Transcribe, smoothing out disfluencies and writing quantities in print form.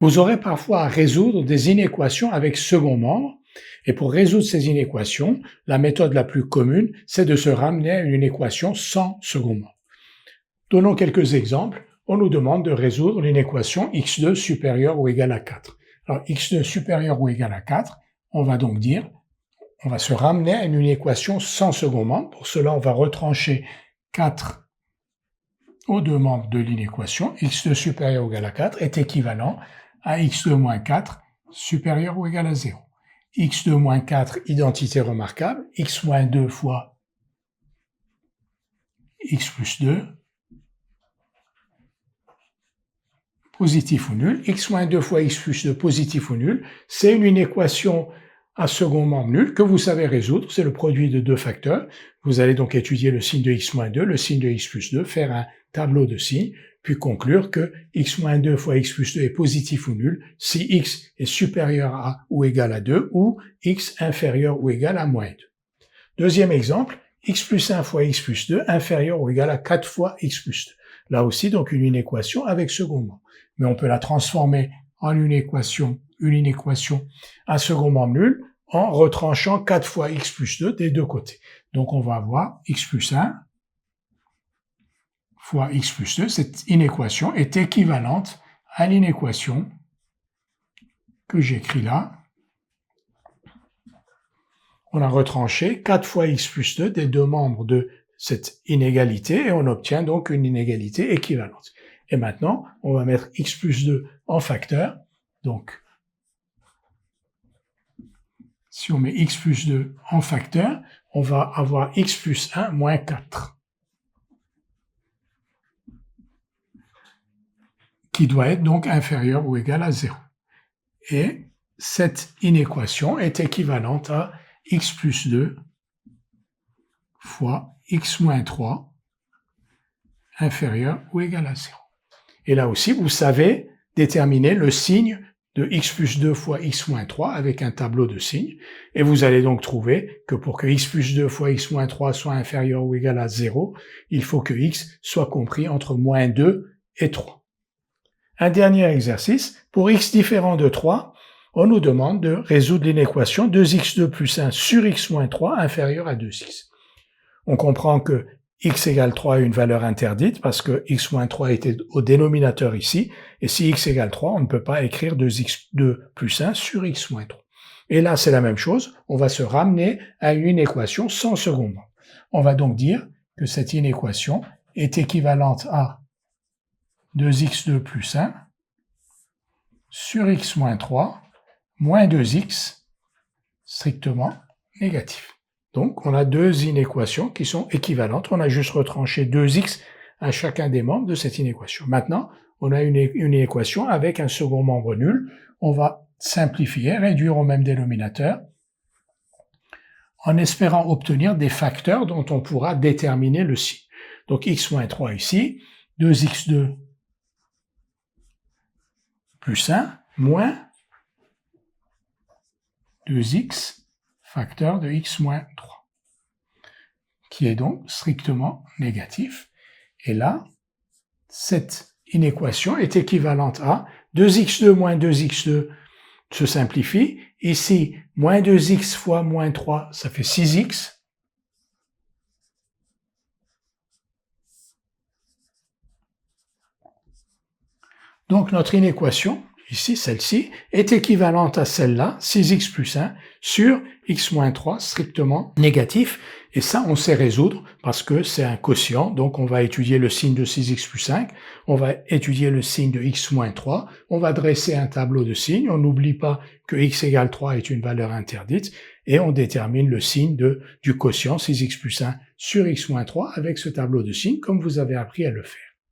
Vous aurez parfois à résoudre des inéquations avec second membre, et pour résoudre ces inéquations, la méthode la plus commune, c'est de se ramener à une équation sans second membre. Donnons quelques exemples. On nous demande de résoudre l'inéquation x2 supérieur ou égal à 4. Alors x2 supérieur ou égal à 4, on va donc dire, on va se ramener à une équation sans second membre. Pour cela, on va retrancher 4 aux deux membres de l'inéquation. x2 supérieur ou égal à 4 est équivalent à x2 moins 4 supérieur ou égal à 0. x2 moins 4, identité remarquable, x moins 2 fois x plus 2, positif ou nul, x moins 2 fois x plus 2, positif ou nul, c'est une inéquation à second membre nul que vous savez résoudre, c'est le produit de deux facteurs. Vous allez donc étudier le signe de x moins 2, le signe de x plus 2, faire un tableau de signes, puis conclure que x moins 2 fois x plus 2 est positif ou nul si x est supérieur à ou égal à 2 ou x inférieur ou égal à moins 2. Deuxième exemple, x plus 1 fois x plus 2 inférieur ou égal à 4 fois x plus 2. Là aussi, donc une inéquation avec second membre. Mais on peut la transformer en une équation à second membre nul en retranchant 4 fois x plus 2 des deux côtés. Donc on va avoir x plus 1 fois x plus 2. Cette inéquation est équivalente à l'inéquation que j'écris là. On a retranché 4 fois x plus 2 des deux membres de cette inégalité et on obtient donc une inégalité équivalente. Et maintenant, on va mettre x plus 2 en facteur. Donc, si on met x plus 2 en facteur, on va avoir x plus 1 moins 4, qui doit être donc inférieur ou égal à 0. Et cette inéquation est équivalente à x plus 2 fois x moins 3 inférieur ou égal à 0. Et là aussi, vous savez déterminer le signe de x plus 2 fois x moins 3 avec un tableau de signes. Et vous allez donc trouver que pour que x plus 2 fois x moins 3 soit inférieur ou égal à 0, il faut que x soit compris entre moins 2 et 3. Un dernier exercice. Pour x différent de 3, on nous demande de résoudre l'inéquation 2x2 plus 1 sur x moins 3 inférieur à 2x. On comprend que x égale 3 a une valeur interdite parce que x moins 3 était au dénominateur ici, et si x égale 3, on ne peut pas écrire 2x2 plus 1 sur x moins 3. Et là, c'est la même chose, on va se ramener à une inéquation sans second membre. On va donc dire que cette inéquation est équivalente à 2x2 plus 1 sur x moins 3 moins 2x strictement négatif. Donc, on a deux inéquations qui sont équivalentes. On a juste retranché 2x à chacun des membres de cette inéquation. Maintenant, on a une inéquation avec un second membre nul. On va simplifier, réduire au même dénominateur, en espérant obtenir des facteurs dont on pourra déterminer le signe. Donc, x moins 3 ici, 2x2 plus 1 moins 2x facteur de x moins 3, qui est donc strictement négatif. Et là, cette inéquation est équivalente à 2x2 moins 2x2 se simplifie. Ici, moins 2x fois moins 3, ça fait 6x. Donc notre inéquation, ici, celle-ci, est équivalente à celle-là, 6x plus 1, sur x moins 3, strictement négatif. Et ça, on sait résoudre parce que c'est un quotient. Donc, on va étudier le signe de 6x plus 5. On va étudier le signe de x moins 3. On va dresser un tableau de signes. On n'oublie pas que x égale 3 est une valeur interdite. Et on détermine le signe du quotient 6x plus 1 sur x moins 3 avec ce tableau de signes, comme vous avez appris à le faire.